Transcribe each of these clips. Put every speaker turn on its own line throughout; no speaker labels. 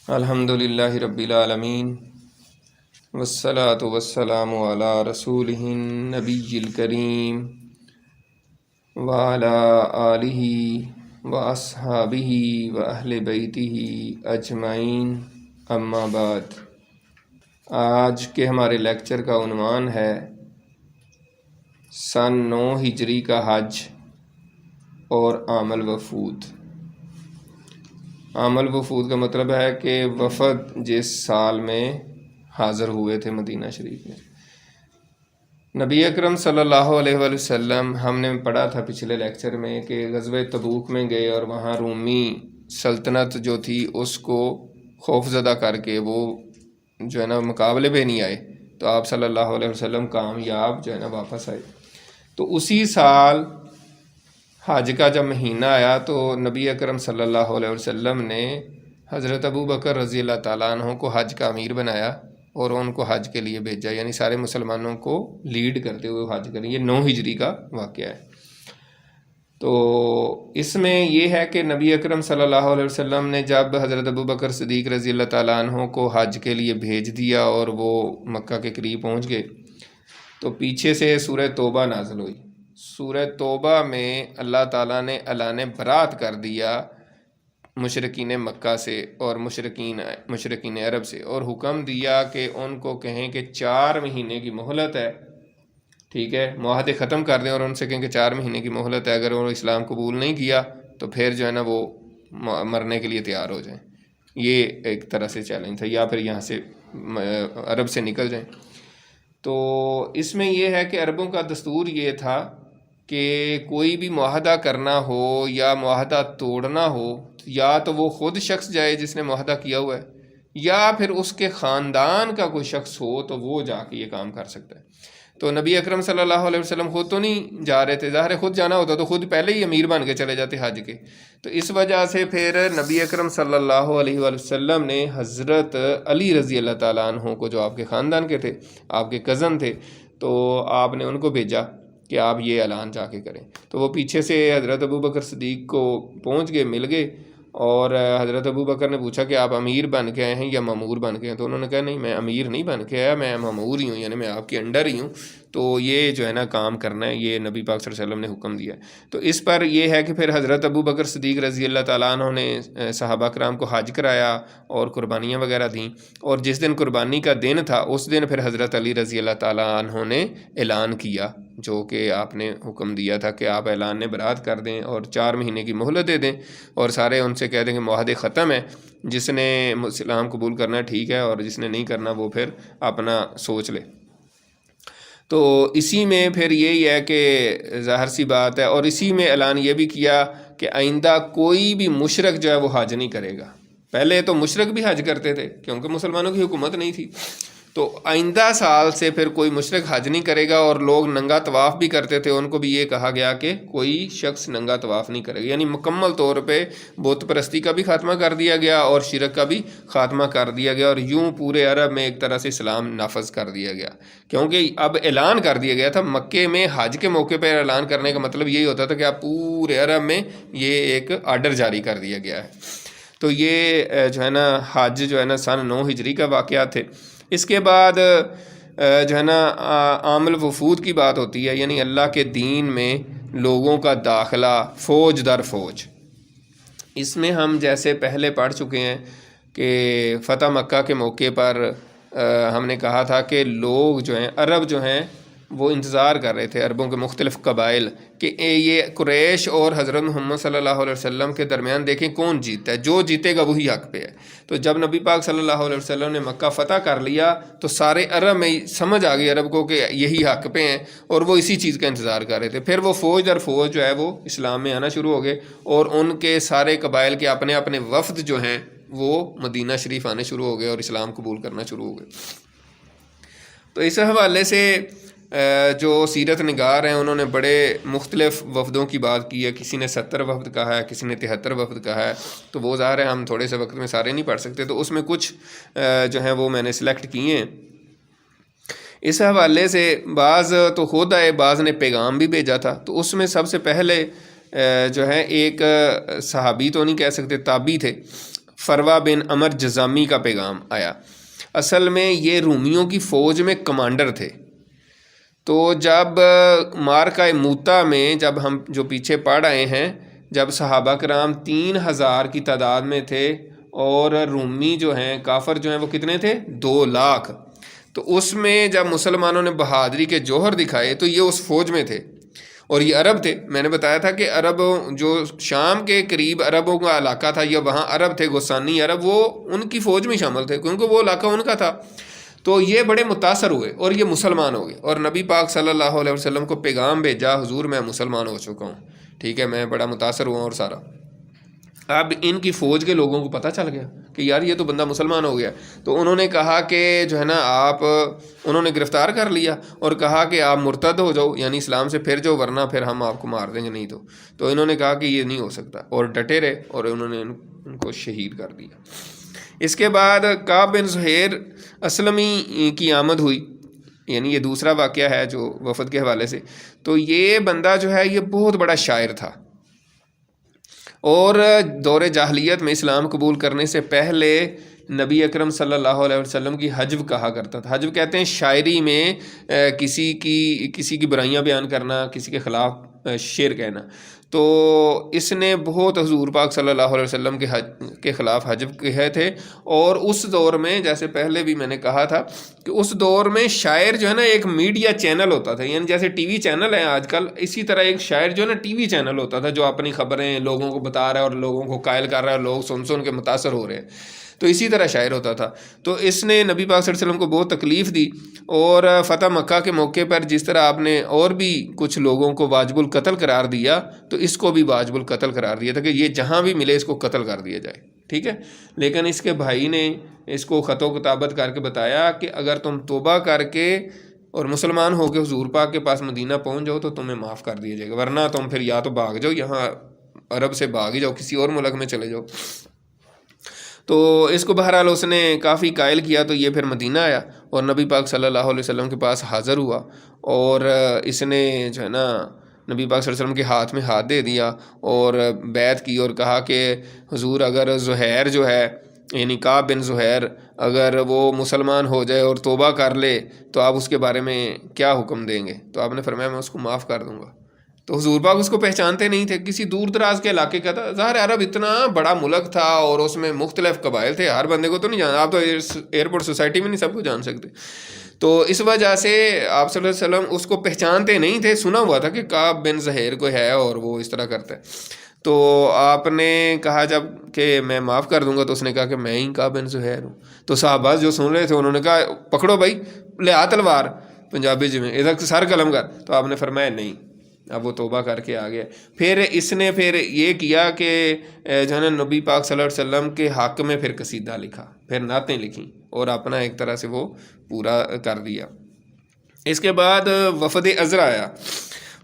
الحمد للہ رب العالمین والصلاة والسلام علی رسولہ النبی الکریم وعلی آلہ واصحابہ واہل بیتہ اجمعین، اما بعد۔ آج کے ہمارے لیکچر کا عنوان ہے سن 9 ہجری کا حج اور عام الوفود۔ عام الوفود کا مطلب ہے کہ وفد جس سال میں حاضر ہوئے تھے مدینہ شریف میں۔ نبی اکرم صلی اللہ علیہ وآلہ وسلم، ہم نے پڑھا تھا پچھلے لیکچر میں کہ غزوہ تبوک میں گئے اور وہاں رومی سلطنت جو تھی اس کو خوف زدہ کر کے وہ جو ہے نا مقابلے پہ نہیں آئے، تو آپ صلی اللہ علیہ وسلم کامیاب جو ہے نا واپس آئے۔ تو اسی سال حج کا جب مہینہ آیا تو نبی اکرم صلی اللہ علیہ وسلم نے حضرت ابو بکر رضی اللہ تعالیٰ عنہ کو حج کا امیر بنایا اور ان کو حج کے لیے بھیجا، یعنی سارے مسلمانوں کو لیڈ کرتے ہوئے حج کریں۔ یہ 9 ہجری کا واقعہ ہے۔ تو اس میں یہ ہے کہ نبی اکرم صلی اللہ علیہ وسلم نے جب حضرت ابو بکر صدیق رضی اللہ تعالیٰ عنہ کو حج کے لیے بھیج دیا اور وہ مکہ کے قریب پہنچ گئے تو پیچھے سے سورہ توبہ نازل ہوئی۔ سورہ توبہ میں اللہ تعالیٰ نے اعلان برات کر دیا مشرکین مکہ سے اور مشرکین عرب سے، اور حکم دیا کہ ان کو کہیں کہ 4 مہینے کی مہلت ہے، ٹھیک ہے، معاہدے ختم کر دیں اور ان سے کہیں کہ 4 مہینے کی مہلت ہے، اگر وہ اسلام قبول نہیں کیا تو پھر جو ہے نا وہ مرنے کے لیے تیار ہو جائیں۔ یہ ایک طرح سے چیلنج تھا، یا پھر یہاں سے عرب سے نکل جائیں۔ تو اس میں یہ ہے کہ عربوں کا دستور یہ تھا کہ کوئی بھی معاہدہ کرنا ہو یا معاہدہ توڑنا ہو، یا تو وہ خود شخص جائے جس نے معاہدہ کیا ہوا ہے، یا پھر اس کے خاندان کا کوئی شخص ہو تو وہ جا کے یہ کام کر سکتا ہے۔ تو نبی اکرم صلی اللہ علیہ وسلم خود تو نہیں جا رہے تھے، ظاہر ہے خود جانا ہوتا تو خود پہلے ہی امیر بن کے چلے جاتے حج کے۔ تو اس وجہ سے پھر نبی اکرم صلی اللہ علیہ وآلہ وسلم نے حضرت علی رضی اللہ تعالیٰ عنہ کو، جو آپ کے خاندان کے تھے، آپ کے کزن تھے، تو آپ نے ان کو بھیجا کہ آپ یہ اعلان جا کے کریں۔ تو وہ پیچھے سے حضرت ابو بکر صدیق کو پہنچ گئے، مل گئے، اور حضرت ابو بکر نے پوچھا کہ آپ امیر بن کے آئے ہیں یا مامور بن کے ہیں؟ تو انہوں نے کہا نہیں، میں امیر نہیں بن کے آیا، میں مامور ہی ہوں، یعنی میں آپ کے انڈر ہی ہوں، تو یہ جو ہے نا کام کرنا ہے، یہ نبی پاک صلی اللہ علیہ وسلم نے حکم دیا ہے۔ تو اس پر یہ ہے کہ پھر حضرت ابو بکر صدیق رضی اللہ تعالیٰ عنہ نے صحابہ کرام کو حج کرایا اور قربانیاں وغیرہ دیں، اور جس دن قربانی کا دن تھا اس دن پھر حضرت علی رضی اللہ تعالیٰ عنہ نے اعلان کیا، جو کہ آپ نے حکم دیا تھا کہ آپ اعلان برات کر دیں اور 4 مہینے کی مہلت دے دیں، اور سارے ان سے کہہ دیں کہ معاہدے ختم ہے، جس نے اسلام قبول کرنا ہے ٹھیک ہے، اور جس نے نہیں کرنا وہ پھر اپنا سوچ لے۔ تو اسی میں پھر یہی ہے کہ ظاہر سی بات ہے، اور اسی میں اعلان یہ بھی کیا کہ آئندہ کوئی بھی مشرک جو ہے وہ حج نہیں کرے گا۔ پہلے تو مشرک بھی حج کرتے تھے کیونکہ مسلمانوں کی حکومت نہیں تھی، تو آئندہ سال سے پھر کوئی مشرک حج نہیں کرے گا، اور لوگ ننگا طواف بھی کرتے تھے، ان کو بھی یہ کہا گیا کہ کوئی شخص ننگا طواف نہیں کرے گا، یعنی مکمل طور پہ بت پرستی کا بھی خاتمہ کر دیا گیا اور شرک کا بھی خاتمہ کر دیا گیا، اور یوں پورے عرب میں ایک طرح سے اسلام نافذ کر دیا گیا، کیونکہ اب اعلان کر دیا گیا تھا۔ مکے میں حج کے موقع پر اعلان کرنے کا مطلب یہی ہوتا تھا کہ اب پورے عرب میں یہ ایک آرڈر جاری کر دیا گیا ہے۔ تو یہ جو ہے نا حج جو ہے نا سن 9 ہجری کا واقعہ تھے۔ اس کے بعد جو ہے نا عام الوفود کی بات ہوتی ہے، یعنی اللہ کے دین میں لوگوں کا داخلہ فوج در فوج۔ اس میں ہم جیسے پہلے پڑھ چکے ہیں کہ فتح مکہ کے موقع پر ہم نے کہا تھا کہ لوگ جو ہیں، عرب جو ہیں، وہ انتظار کر رہے تھے، عربوں کے مختلف قبائل، کہ یہ قریش اور حضرت محمد صلی اللہ علیہ وسلم کے درمیان دیکھیں کون جیتتا ہے، جو جیتے گا وہی حق پہ ہے۔ تو جب نبی پاک صلی اللہ علیہ وسلم نے مکہ فتح کر لیا تو سارے عرب میں سمجھ آ گئی عرب کو کہ یہی حق پہ ہیں، اور وہ اسی چیز کا انتظار کر رہے تھے۔ پھر وہ فوج در فوج جو ہے وہ اسلام میں آنا شروع ہو گئے، اور ان کے سارے قبائل کے اپنے اپنے وفد جو ہیں وہ مدینہ شریف آنے شروع ہو گئے اور اسلام قبول کرنا شروع ہو گئے۔ تو اس حوالے سے جو سیرت نگار ہیں انہوں نے بڑے مختلف وفدوں کی بات کی ہے، کسی نے 70 وفد کہا ہے، کسی نے 73 وفد کہا ہے، تو وہ ظاہر ہے ہم تھوڑے سے وقت میں سارے نہیں پڑھ سکتے، تو اس میں کچھ جو ہیں وہ میں نے سلیکٹ کیے ہیں۔ اس حوالے سے بعض تو خود آئے، بعض نے پیغام بھی بھیجا تھا، تو اس میں سب سے پہلے جو ہے ایک صحابی تو نہیں کہہ سکتے، تابعی تھے، فروا بن عمر جزامی کا پیغام آیا۔ اصل میں یہ رومیوں کی فوج میں کمانڈر تھے۔ تو جب معرکہ موتا میں جب ہم جو پیچھے پڑھ آئے ہیں، جب صحابہ کرام 3000 کی تعداد میں تھے اور رومی جو ہیں کافر جو ہیں وہ کتنے تھے؟ 2 لاکھ۔ تو اس میں جب مسلمانوں نے بہادری کے جوہر دکھائے تو یہ اس فوج میں تھے، اور یہ عرب تھے۔ میں نے بتایا تھا کہ عرب جو شام کے قریب عربوں کا علاقہ تھا، یا وہاں عرب تھے غسانی عرب، وہ ان کی فوج میں شامل تھے کیونکہ وہ علاقہ ان کا تھا۔ تو یہ بڑے متاثر ہوئے اور یہ مسلمان ہو گئے، اور نبی پاک صلی اللہ علیہ وسلم کو پیغام بھیجا، حضور میں مسلمان ہو چکا ہوں، ٹھیک ہے، میں بڑا متاثر ہوا اور سارا۔ اب ان کی فوج کے لوگوں کو پتہ چل گیا کہ یار یہ تو بندہ مسلمان ہو گیا، تو انہوں نے کہا کہ جو ہے نا انہوں نے گرفتار کر لیا اور کہا کہ آپ مرتد ہو جاؤ، یعنی اسلام سے پھر جاؤ ورنہ پھر ہم آپ کو مار دیں گے، نہیں تو انہوں نے کہا کہ یہ نہیں ہو سکتا، اور ڈٹے رہے اور انہوں نے ان کو شہید کر دیا۔ اس کے بعد کعب بن زہیر اسلمی کی آمد ہوئی، یعنی یہ دوسرا واقعہ ہے جو وفد کے حوالے سے۔ تو یہ بندہ جو ہے یہ بہت بڑا شاعر تھا، اور دور جاہلیت میں اسلام قبول کرنے سے پہلے نبی اکرم صلی اللہ علیہ وسلم کی حجب کہا کرتا تھا۔ حجب کہتے ہیں شاعری میں کسی کی برائیاں بیان کرنا، کسی کے خلاف شعر کہنا۔ تو اس نے بہت حضور پاک صلی اللہ علیہ وسلم کے خلاف حجب کہے تھے، اور اس دور میں جیسے پہلے بھی میں نے کہا تھا کہ اس دور میں شاعر جو ہے نا ایک میڈیا چینل ہوتا تھا، یعنی جیسے ٹی وی چینل ہے آج کل، اسی طرح ایک شاعر جو ہے نا ٹی وی چینل ہوتا تھا جو اپنی خبریں لوگوں کو بتا رہا ہے اور لوگوں کو قائل کر رہا ہے، لوگ سن کے متاثر ہو رہے ہیں۔ تو اسی طرح شاعر ہوتا تھا۔ تو اس نے نبی پاک صلی اللہ علیہ وسلم کو بہت تکلیف دی، اور فتح مکہ کے موقع پر جس طرح آپ نے اور بھی کچھ لوگوں کو واجب القتل قرار دیا، تو اس کو بھی واجب القتل قرار دیا تھا کہ یہ جہاں بھی ملے اس کو قتل کر دیا جائے، ٹھیک ہے۔ لیکن اس کے بھائی نے اس کو خط و کتابت کر کے بتایا کہ اگر تم توبہ کر کے اور مسلمان ہو کے حضور پاک کے پاس مدینہ پہنچ جاؤ تو تمہیں معاف کر دیا جائے گا، ورنہ تم پھر یا تو بھاگ جاؤ، یہاں عرب سے بھاگ ہی جاؤ، کسی اور ملک میں چلے جاؤ۔ تو اس کو بہرحال اس نے کافی قائل کیا، تو یہ پھر مدینہ آیا اور نبی پاک صلی اللہ علیہ وسلم کے پاس حاضر ہوا، اور اس نے جو ہے نا نبی پاک صلی اللہ علیہ وسلم کے ہاتھ میں ہاتھ دے دیا اور بیعت کی، اور کہا کہ حضور اگر زہیر جو ہے یعنی کعب بن زہیر اگر وہ مسلمان ہو جائے اور توبہ کر لے تو آپ اس کے بارے میں کیا حکم دیں گے؟ تو آپ نے فرمایا میں اس کو معاف کر دوں گا۔ تو حضور پاک اس کو پہچانتے نہیں تھے، کسی دور دراز کے علاقے کا تھا، ظاہر عرب اتنا بڑا ملک تھا اور اس میں مختلف قبائل تھے، ہر بندے کو تو نہیں جانا، آپ تو ایئرپورٹ سوسائٹی میں نہیں سب کو جان سکتے۔ تو اس وجہ سے آپ صلی اللہ علیہ وسلم اس کو پہچانتے نہیں تھے، سنا ہوا تھا کہ کعب بن زہیر کو ہے اور وہ اس طرح کرتا ہے۔ تو آپ نے کہا جب کہ میں معاف کر دوں گا، تو اس نے کہا کہ میں ہی کعب بن زہیر ہوں۔ تو صحابہ جو سن رہے تھے انہوں نے کہا پکڑو بھائی، لے آ تلوار، پنجابی جی میں ادھر سر قلم کر۔ تو آپ نے فرمایا نہیں، اب وہ توبہ کر کے آ گیا۔ پھر اس نے پھر یہ کیا کہ جو ہے نا نبی پاک صلی اللہ علیہ وسلم کے حق میں پھر قصیدہ لکھا، پھر نعتیں لکھیں، اور اپنا ایک طرح سے وہ پورا کر دیا۔ اس کے بعد وفد عذرا آیا۔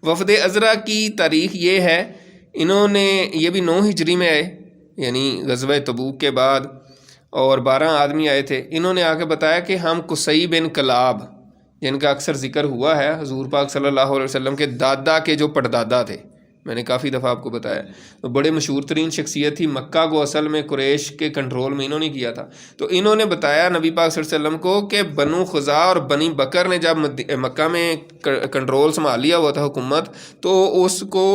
وفد عذرا کی تاریخ یہ ہے، انہوں نے یہ بھی 9 ہجری میں آئے، یعنی غزوہ تبوک کے بعد، اور 12 آدمی آئے تھے۔ انہوں نے آ کے بتایا کہ ہم قصی بن کلاب، جن کا اکثر ذکر ہوا ہے، حضور پاک صلی اللہ علیہ وسلم کے دادا کے جو پڑدادا تھے، میں نے کافی دفعہ آپ کو بتایا، تو بڑے مشہور ترین شخصیت تھی، مکہ کو اصل میں قریش کے کنٹرول میں انہوں نے کیا تھا۔ تو انہوں نے بتایا نبی پاک صلی اللہ علیہ وسلم کو کہ بنو خزاع اور بنی بکر نے جب مکہ میں کنٹرول سنبھال لیا ہوا تھا حکومت، تو اس کو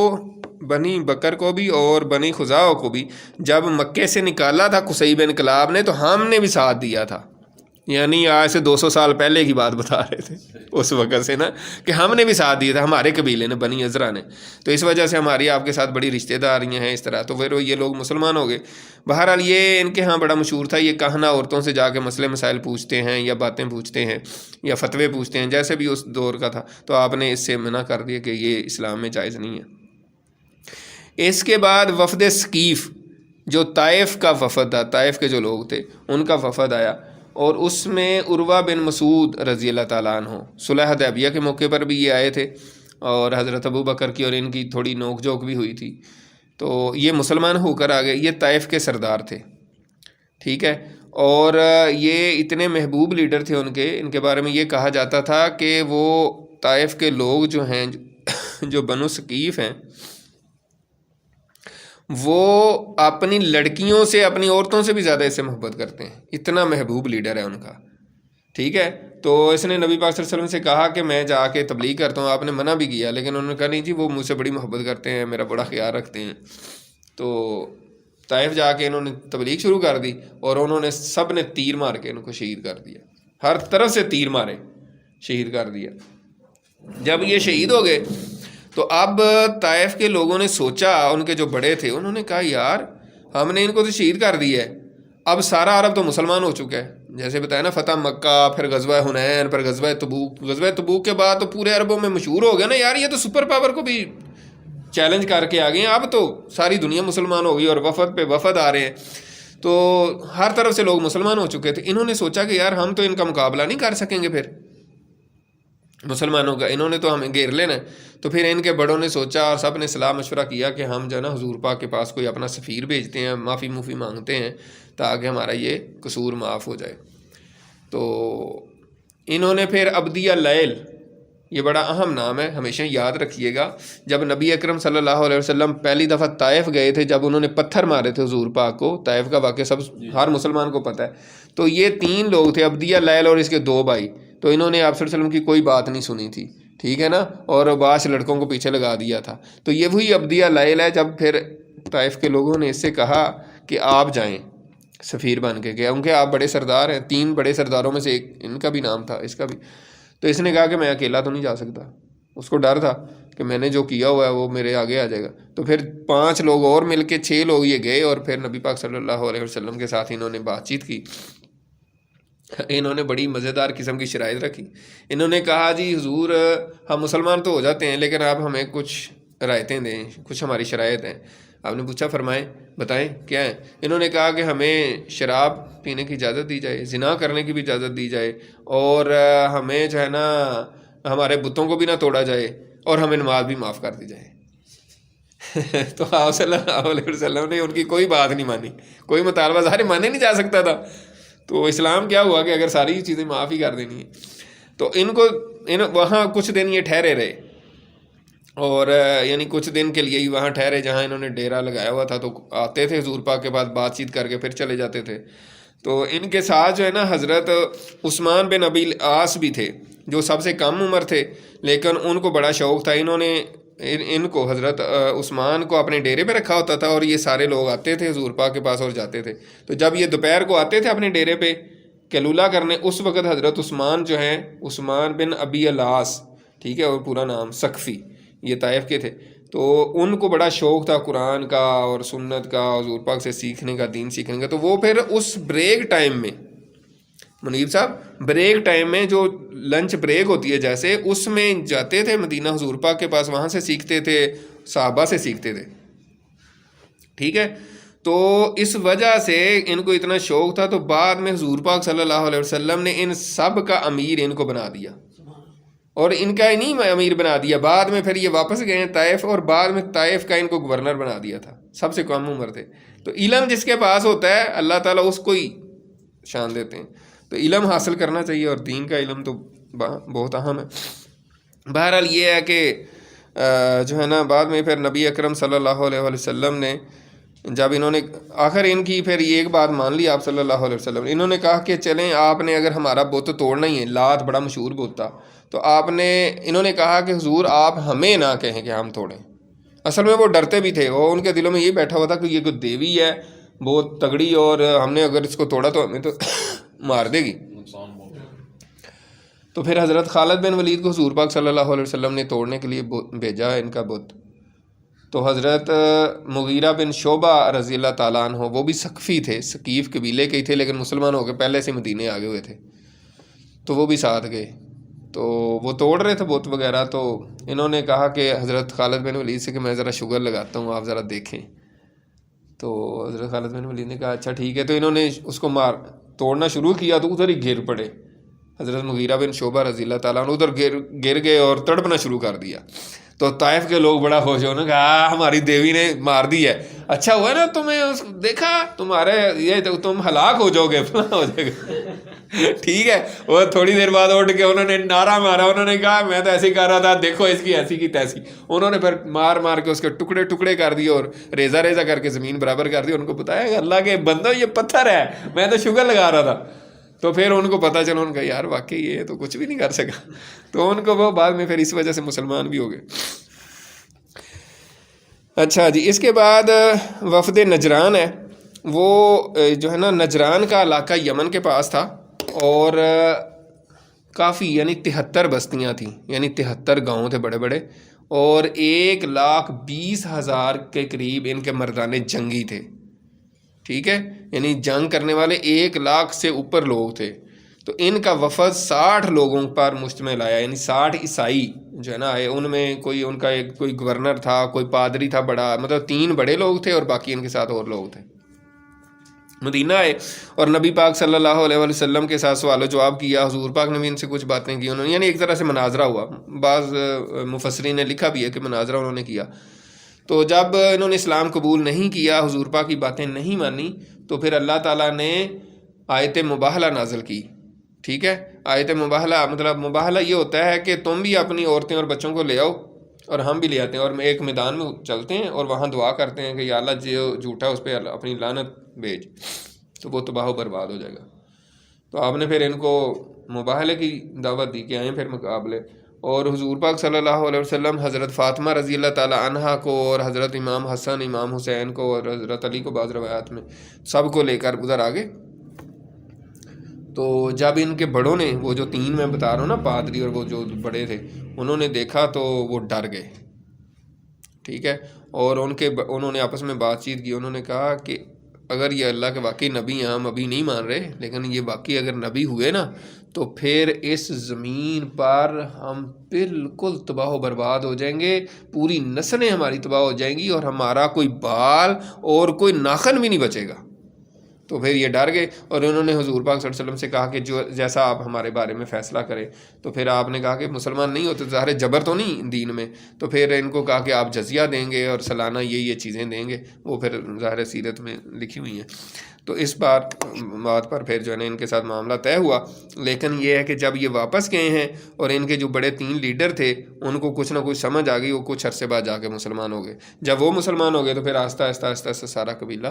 بنی بکر کو بھی اور بنی خزاع کو بھی جب مکے سے نکالا تھا قصی بن کلاب نے، تو ہم نے بھی ساتھ دیا تھا، یعنی آج سے 200 سال پہلے کی بات بتا رہے تھے اس وقت سے نا، کہ ہم نے بھی ساتھ دیا تھا، ہمارے قبیلے نے، بنی عذرا نے، تو اس وجہ سے ہماری آپ کے ساتھ بڑی رشتہ داریاں ہیں اس طرح۔ تو پھر یہ لوگ مسلمان ہو گئے۔ بہرحال یہ ان کے ہاں بڑا مشہور تھا، یہ کہنا عورتوں سے جا کے مسئلے مسائل پوچھتے ہیں یا باتیں پوچھتے ہیں یا فتوے پوچھتے ہیں، جیسے بھی اس دور کا تھا، تو آپ نے اس سے منع کر دیا کہ یہ اسلام میں جائز نہیں ہے۔ اس کے بعد وفد ثقیف، جو طائف کا وفد تھا، طائف کے جو لوگ تھے ان کا وفد آیا، اور اس میں عروہ بن مسعود رضی اللہ تعالیٰ عنہ، صلح حدیبیہ کے موقع پر بھی یہ آئے تھے، اور حضرت ابو بکر کی اور ان کی تھوڑی نوک جھوک بھی ہوئی تھی، تو یہ مسلمان ہو کر آ گئے۔ یہ طائف کے سردار تھے، ٹھیک ہے، اور یہ اتنے محبوب لیڈر تھے ان کے بارے میں یہ کہا جاتا تھا کہ وہ طائف کے لوگ جو ہیں، جو بنو ثقیف ہیں، وہ اپنی لڑکیوں سے اپنی عورتوں سے بھی زیادہ اس سے محبت کرتے ہیں، اتنا محبوب لیڈر ہے ان کا، ٹھیک ہے. تو اس نے نبی پاک صلی اللہ علیہ وسلم سے کہا کہ میں جا کے تبلیغ کرتا ہوں. آپ نے منع بھی کیا، لیکن انہوں نے کہا نہیں جی وہ مجھ سے بڑی محبت کرتے ہیں، میرا بڑا خیال رکھتے ہیں. تو طائف جا کے انہوں نے تبلیغ شروع کر دی، اور انہوں نے سب نے تیر مار کے ان کو شہید کر دیا، ہر طرف سے تیر مارے، شہید کر دیا. جب یہ شہید ہو گئے تو اب طائف کے لوگوں نے سوچا، ان کے جو بڑے تھے انہوں نے کہا یار ہم نے ان کو تو شہید کر دیا ہے، اب سارا عرب تو مسلمان ہو چکا ہے. جیسے بتایا نا، فتح مکہ، پھر غزوہ حنین، پھر غزوہ تبوک. غزوہ تبوک کے بعد تو پورے عربوں میں مشہور ہو گیا نا یار، یہ تو سپر پاور کو بھی چیلنج کر کے آ گئے ہیں، اب تو ساری دنیا مسلمان ہو گئی اور وفد پہ وفد آ رہے ہیں، تو ہر طرف سے لوگ مسلمان ہو چکے تھے. انہوں نے سوچا کہ یار ہم تو ان کا مقابلہ نہیں کر سکیں گے پھر مسلمانوں کا، انہوں نے تو ہمیں گھیر لینا ہے. تو پھر ان کے بڑوں نے سوچا اور سب نے صلاح مشورہ کیا کہ ہم جو ہے نا حضور پاک کے پاس کوئی اپنا سفیر بھیجتے ہیں، معافی مانگتے ہیں تاکہ ہمارا یہ قصور معاف ہو جائے. تو انہوں نے پھر عبدیہ لیل، یہ بڑا اہم نام ہے، ہمیشہ یاد رکھیے گا. جب نبی اکرم صلی اللہ علیہ وسلم پہلی دفعہ طائف گئے تھے، جب انہوں نے پتھر مارے تھے حضور پاک کو، طائف کا واقعہ سب ہر مسلمان کو پتہ ہے. تو یہ 3 لوگ تھے، عبدیہ لیل اور اس کے 2 بھائی. تو انہوں نے آپ صلی اللہ علیہ وسلم کی کوئی بات نہیں سنی تھی، ٹھیک ہے نا، اور بعض لڑکوں کو پیچھے لگا دیا تھا. تو یہ وہی عبدیہ لیل ہے. جب پھر طائف کے لوگوں نے اس سے کہا کہ آپ جائیں سفیر بن کے، کیونکہ آپ بڑے سردار ہیں، 3 بڑے سرداروں میں سے ایک ان کا بھی نام تھا، اس کا بھی. تو اس نے کہا کہ میں اکیلا تو نہیں جا سکتا، اس کو ڈر تھا کہ میں نے جو کیا ہوا ہے وہ میرے آگے آ جائے گا. تو پھر 5 لوگ اور مل کے 6 لوگ یہ گئے، اور پھر نبی پاک صلی اللہ علیہ وسلم کے ساتھ انہوں نے بات چیت کی. انہوں نے بڑی مزیدار قسم کی شرائط رکھی. انہوں نے کہا جی حضور ہم مسلمان تو ہو جاتے ہیں، لیکن آپ ہمیں کچھ رعایتیں دیں، کچھ ہماری شرائط ہیں. آپ نے پوچھا فرمائیں، بتائیں کیا ہے. انہوں نے کہا کہ ہمیں شراب پینے کی اجازت دی جائے، زنا کرنے کی بھی اجازت دی جائے، اور ہمیں جو ہے نا ہمارے بتوں کو بھی نہ توڑا جائے، اور ہمیں نماز بھی معاف کر دی جائے. تو آپ صلی اللہ علیہ وسلم نے ان کی کوئی بات نہیں مانی، کوئی مطالبہ ظاہر مانے نہیں جا سکتا تھا. تو اسلام کیا ہوا کہ اگر ساری چیزیں معاف ہی کر دینی ہے. تو وہاں کچھ دن یہ ٹھہرے رہے، اور یعنی کچھ دن کے لیے ہی وہاں ٹھہرے جہاں انہوں نے ڈیرا لگایا ہوا تھا. تو آتے تھے حضور پاک کے بعد بات چیت کر کے پھر چلے جاتے تھے. تو ان کے ساتھ جو ہے نا حضرت عثمان بن ابی العاص بھی تھے، جو سب سے کم عمر تھے، لیکن ان کو بڑا شوق تھا. انہوں نے ان کو حضرت عثمان کو اپنے ڈیرے پہ رکھا ہوتا تھا، اور یہ سارے لوگ آتے تھے حضور پاک کے پاس اور جاتے تھے. تو جب یہ دوپہر کو آتے تھے اپنے ڈیرے پہ کیلولا کرنے، اس وقت حضرت عثمان جو ہیں، عثمان بن ابی العاص، ٹھیک ہے، اور پورا نام سقفی، یہ طائف کے تھے. تو ان کو بڑا شوق تھا قرآن کا اور سنت کا، حضور پاک سے سیکھنے کا، دین سیکھنے کا. تو وہ پھر اس بریک ٹائم میں، منیر صاحب بریک ٹائم میں جو لنچ بریک ہوتی ہے جیسے، اس میں جاتے تھے مدینہ حضور پاک کے پاس، وہاں سے سیکھتے تھے، صحابہ سے سیکھتے تھے، ٹھیک ہے. تو اس وجہ سے ان کو اتنا شوق تھا. تو بعد میں حضور پاک صلی اللہ علیہ وسلم نے ان سب کا امیر ان کو بنا دیا، اور ان کا نہیں امیر بنا دیا، بعد میں پھر یہ واپس گئے طائف، اور بعد میں طائف کا ان کو گورنر بنا دیا تھا. سب سے کم عمر تھے. تو علم جس کے پاس ہوتا ہے اللہ تعالیٰ اس کو ہی شان دیتے ہیں. تو علم حاصل کرنا چاہیے، اور دین کا علم تو بہت اہم ہے. بہرحال یہ ہے کہ جو ہے نا بعد میں پھر نبی اکرم صلی اللہ علیہ وسلم نے جب انہوں نے آخر ان کی پھر یہ ایک بات مان لی آپ صلی اللہ علیہ وسلم، انہوں نے کہا کہ چلیں آپ نے اگر ہمارا بت توڑنا ہی ہے، لات بڑا مشہور بت تھا، تو انہوں نے کہا کہ حضور آپ ہمیں نہ کہیں کہ ہم توڑیں. اصل میں وہ ڈرتے بھی تھے، وہ ان کے دلوں میں یہ بیٹھا ہوا تھا کہ یہ کوئی دیوی ہے بہت تگڑی، اور ہم نے اگر اس کو توڑا تو ہمیں تو مار دے گی. تو پھر حضرت خالد بن ولید کو حضور پاک صلی اللہ علیہ وسلم نے توڑنے کے لیے بھیجا ان کا بت. تو حضرت مغیرہ بن شعبہ رضی اللہ تعالیٰ عنہ، وہ بھی سقفی تھے، ثقیف قبیلے کے ہی تھے، لیکن مسلمان ہو کے پہلے سے مدینے آگے ہوئے تھے. تو وہ بھی ساتھ گئے. تو وہ توڑ رہے تھے بت وغیرہ. تو انہوں نے کہا کہ حضرت خالد بن ولید سے کہ میں ذرا شوگر لگاتا ہوں، آپ ذرا دیکھیں. تو حضرت خالد بن ولید نے کہا اچھا ٹھیک ہے. تو انہوں نے اس کو توڑنا شروع کیا تو ادھر ہی گر پڑے. حضرت مغیرہ بن شعبہ رضی اللہ تعالیٰ عنہ ادھر گر گئے اور تڑپنا شروع کر دیا. تو طائف کے لوگ بڑا خوش ہونے کہا ہماری دیوی نے مار دی ہے، اچھا ہوا نا تمہیں دیکھا، تمہارے یہ تم ہلاک ہو جاؤ گے، فلاں ہو جائے گا. ٹھیک ہے. وہ تھوڑی دیر بعد اٹھ کے انہوں نے نعرہ مارا, انہوں نے کہا میں تو ایسے ہی کر رہا تھا, دیکھو اس کی ایسی کی تیسی. انہوں نے پھر مار مار کے اس کے ٹکڑے ٹکڑے کر دیے اور ریزہ ریزہ کر کے زمین برابر کر دی. ان کو بتایا کہ اللہ کے بندو یہ پتھر ہے, میں تو شگر لگا رہا تھا. تو پھر ان کو پتہ چلا, ان کا یار واقعی یہ تو کچھ بھی نہیں کر سکا. تو ان کو وہ بعد میں پھر اس وجہ سے مسلمان بھی ہو گئے. اچھا جی, اس کے بعد وفد نجران ہے. وہ جو ہے نا نجران کا علاقہ یمن کے پاس تھا, اور کافی یعنی 73 بستیاں تھیں, یعنی 73 گاؤں تھے بڑے بڑے, اور 1,20,000 کے قریب ان کے مردان جنگی تھے. ٹھیک ہے, یعنی جنگ کرنے والے 1,00,000 سے اوپر لوگ تھے. تو ان کا وفد 60 لوگوں پر مشتمل آیا, یعنی 60 عیسائی جو ہے نا آئے. ان میں کوئی ان کا ایک کوئی گورنر تھا, کوئی پادری تھا بڑا, مطلب 3 بڑے لوگ تھے اور باقی ان کے ساتھ اور لوگ تھے. مدینہ آئے اور نبی پاک صلی اللہ علیہ وسلم کے ساتھ سوال و جواب کیا. حضور پاک نے بھی ان سے کچھ باتیں کی انہوں نے, یعنی ایک طرح سے مناظرہ ہوا. بعض مفسرین نے لکھا بھی ہے کہ مناظرہ انہوں نے کیا. تو جب انہوں نے اسلام قبول نہیں کیا, حضور پاک کی باتیں نہیں مانی, تو پھر اللہ تعالیٰ نے آیت مباہلہ نازل کی. ٹھیک ہے, آیت مباہلہ مطلب مباہلہ یہ ہوتا ہے کہ تم بھی اپنی عورتیں اور بچوں کو لے آؤ اور ہم بھی لے آتے ہیں, اور ایک میدان میں چلتے ہیں اور وہاں دعا کرتے ہیں کہ یا اللہ جو جھوٹا اس پہ اپنی لعنت بھیج, تو وہ تباہ و برباد ہو جائے گا. تو آپ نے پھر ان کو مباہلے کی دعوت دی کہ آئیں پھر مقابلے. اور حضور پاک صلی اللہ علیہ وسلم حضرت فاطمہ رضی اللہ تعالی عنہا کو اور حضرت امام حسن امام حسین کو اور حضرت علی کو بعض روایات میں سب کو لے کر ادھر آگے. تو جب ان کے بڑوں نے, وہ جو 3 میں بتا رہا ہوں نا, پادری اور وہ جو بڑے تھے, انہوں نے دیکھا تو وہ ڈر گئے. ٹھیک ہے, اور انہوں نے آپس میں بات چیت کی. انہوں نے کہا کہ اگر یہ اللہ کے واقعی نبی ہیں, ہم ابھی نہیں مان رہے, لیکن یہ واقعی اگر نبی ہوئے نا, تو پھر اس زمین پر ہم بالکل تباہ و برباد ہو جائیں گے, پوری نسلیں ہماری تباہ ہو جائیں گی, اور ہمارا کوئی بال اور کوئی ناخن بھی نہیں بچے گا. تو پھر یہ ڈر گئے, اور انہوں نے حضور پاک صلی اللہ علیہ وسلم سے کہا کہ جو جیسا آپ ہمارے بارے میں فیصلہ کریں. تو پھر آپ نے کہا کہ مسلمان نہیں ہوتے, ظاہر جبر تو نہیں دین میں. تو پھر ان کو کہا کہ آپ جزیہ دیں گے اور سالانہ یہ چیزیں دیں گے. وہ پھر ظاہر سیرت میں لکھی ہوئی ہیں. تو اس بات پر پھر جو ہے نا ان کے ساتھ معاملہ طے ہوا. لیکن یہ ہے کہ جب یہ واپس گئے ہیں اور ان کے جو بڑے 3 لیڈر تھے, ان کو کچھ نہ کچھ سمجھ آ گئی, وہ کچھ عرصے بعد جا کے مسلمان ہو گئے. جب وہ مسلمان ہو گئے تو پھر آہستہ آہستہ آہستہ آہستہ سارا قبیلہ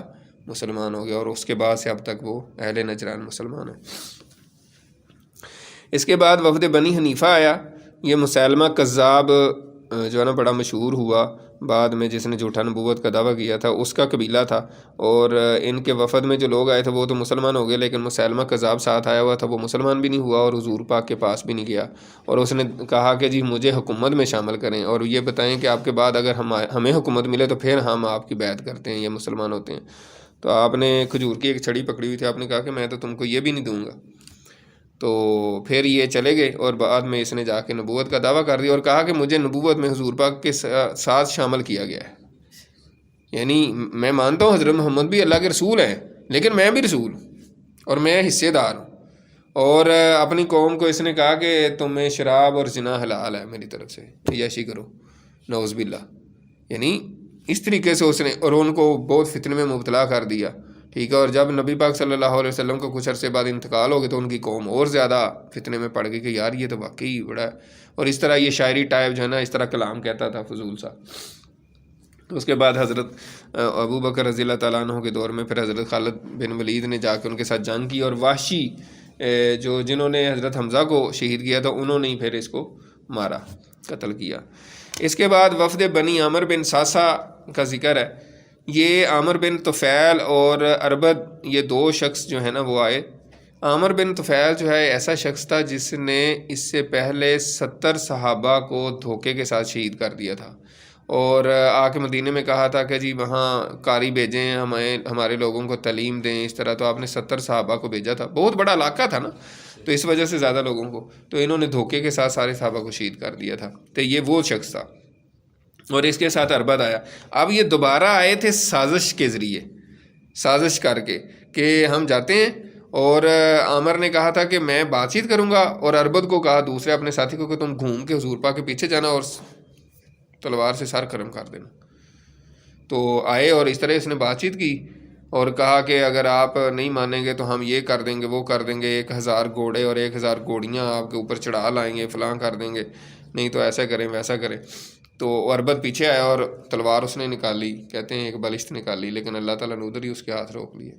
مسلمان ہو گیا, اور اس کے بعد سے اب تک وہ اہل نجران مسلمان ہیں. اس کے بعد وفد بنی حنیفہ آیا. یہ مسلمہ کذاب جو ہے نا بڑا مشہور ہوا بعد میں, جس نے جھوٹا نبوت کا دعویٰ کیا تھا, اس کا قبیلہ تھا. اور ان کے وفد میں جو لوگ آئے تھے وہ تو مسلمان ہو گئے, لیکن مسلمہ کذاب ساتھ آیا ہوا تھا, وہ مسلمان بھی نہیں ہوا اور حضور پاک کے پاس بھی نہیں گیا. اور اس نے کہا کہ جی مجھے حکومت میں شامل کریں, اور یہ بتائیں کہ آپ کے بعد اگر ہمیں حکومت ملے تو پھر ہم آپ کی بیعت کرتے ہیں, یہ مسلمان ہوتے ہیں. تو آپ نے کھجور کی ایک چھڑی پکڑی ہوئی تھی, آپ نے کہا کہ میں تو تم کو یہ بھی نہیں دوں گا. تو پھر یہ چلے گئے, اور بعد میں اس نے جا کے نبوت کا دعویٰ کر دیا اور کہا کہ مجھے نبوت میں حضور پاک کے ساتھ شامل کیا گیا ہے. یعنی میں مانتا ہوں حضرت محمد بھی اللہ کے رسول ہیں, لیکن میں بھی رسول ہوں اور میں حصے دار ہوں. اور اپنی قوم کو اس نے کہا کہ تمہیں شراب اور زنا حلال ہے, میری طرف سے عیاشی کرو, نعوذ باللہ. یعنی اس طریقے سے اس نے اور ان کو بہت فتنے میں مبتلا کر دیا. ٹھیک ہے, اور جب نبی پاک صلی اللہ علیہ وسلم کو کچھ عرصے بعد انتقال ہو گیا تو ان کی قوم اور زیادہ فتنے میں پڑ گئی کہ یار یہ تو واقعی بڑا ہے. اور اس طرح یہ شاعری ٹائپ جو ہے نا اس طرح کلام کہتا تھا فضول سا. اس کے بعد حضرت ابو بکر رضی اللہ تعالیٰ عنہ کے دور میں پھر حضرت خالد بن ولید نے جا کے ان کے ساتھ جنگ کی, اور وحشی جنہوں نے حضرت حمزہ کو شہید کیا تھا انہوں نے ہی پھر اس کو مارا, قتل کیا. اس کے بعد وفد بنی عامر بن ساسا کا ذکر ہے. یہ عامر بن طفیل اور اربد یہ 2 شخص جو ہے نا وہ آئے. عامر بن طفیل جو ہے ایسا شخص تھا جس نے اس سے پہلے 70 صحابہ کو دھوکے کے ساتھ شہید کر دیا تھا, اور آ کے مدینے میں کہا تھا کہ جی وہاں قاری بھیجیں, ہمارے لوگوں کو تعلیم دیں اس طرح. تو آپ نے 70 صحابہ کو بھیجا تھا, بہت بڑا علاقہ تھا نا, تو اس وجہ سے زیادہ لوگوں کو, تو انہوں نے دھوکے کے ساتھ سارے صحابہ کو شہید کر دیا تھا. تو یہ وہ شخص تھا, اور اس کے ساتھ اربد آیا. اب یہ دوبارہ آئے تھے سازش کے ذریعے, سازش کر کے کہ ہم جاتے ہیں. اور عامر نے کہا تھا کہ میں بات چیت کروں گا, اور اربد کو کہا دوسرے اپنے ساتھی کو کہ تم گھوم کے حضور پاک کے پیچھے جانا اور تلوار سے سر کرم کر دینا. تو آئے اور اس طرح اس نے بات چیت کی, اور کہا کہ اگر آپ نہیں مانیں گے تو ہم یہ کر دیں گے وہ کر دیں گے، 1000 گھوڑے اور 1000 گھوڑیاں آپ کے اوپر چڑھا لائیں گے، فلاں کر دیں گے، نہیں تو ایسا کریں ویسا کریں۔ تو اربد پیچھے آیا اور تلوار اس نے نکالی، کہتے ہیں ایک بالشت نکالی، لیکن اللہ تعالیٰ نے ادھر ہی اس کے ہاتھ روک لیے،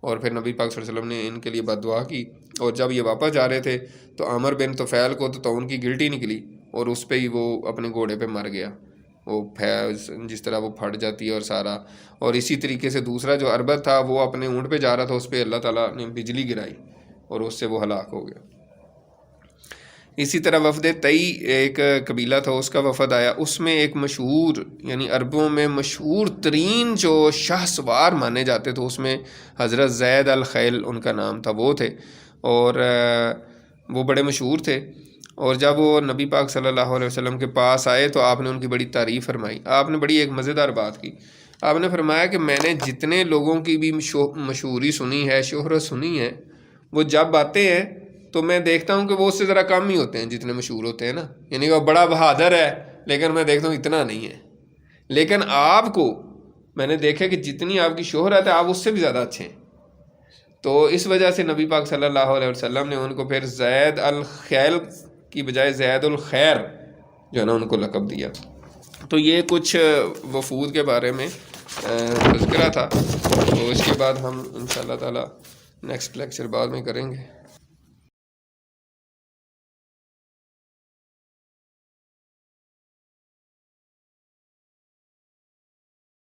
اور پھر نبی پاک صلی اللہ علیہ وسلم نے ان کے لیے بد دعا کی۔ اور جب یہ واپس جا رہے تھے تو عامر بن طفیل کو تو ان کی گلٹی نکلی اور اس پہ ہی وہ اپنے گھوڑے پہ مر گیا، وہ جس طرح وہ پھٹ جاتی ہے اور سارا۔ اور اسی طریقے سے دوسرا جو اربد تھا وہ اپنے اونٹ پہ جا رہا تھا، اس پہ اللہ تعالیٰ نے بجلی گرائی اور اس سے وہ ہلاک ہو گیا۔ اسی طرح وفد تئی ایک قبیلہ تھا، اس کا وفد آیا، اس میں ایک مشہور یعنی عربوں میں مشہور ترین جو شاہ سوار مانے جاتے تھے اس میں حضرت زید الخیل ان کا نام تھا، وہ تھے، اور وہ بڑے مشہور تھے۔ اور جب وہ نبی پاک صلی اللہ علیہ وسلم کے پاس آئے تو آپ نے ان کی بڑی تعریف فرمائی۔ آپ نے بڑی ایک مزیدار بات کی، آپ نے فرمایا کہ میں نے جتنے لوگوں کی بھی مشہوری سنی ہے، شہرت سنی ہے، وہ جب آتے ہیں تو میں دیکھتا ہوں کہ وہ اس سے ذرا کم ہی ہوتے ہیں جتنے مشہور ہوتے ہیں نا، یعنی وہ بڑا بہادر ہے لیکن میں دیکھتا ہوں اتنا نہیں ہے، لیکن آپ کو میں نے دیکھا کہ جتنی آپ کی شہرت ہے آپ اس سے بھی زیادہ اچھے ہیں۔ تو اس وجہ سے نبی پاک صلی اللہ علیہ وسلم نے ان کو پھر زید الخیل کی بجائے زید الخیر جو ہے نا ان کو لقب دیا۔ تو یہ کچھ وفود کے بارے میں تذکرہ تھا، تو اس کے بعد ہم انشاءاللہ تعالی نیکسٹ لیکچر بعد میں کریں گے۔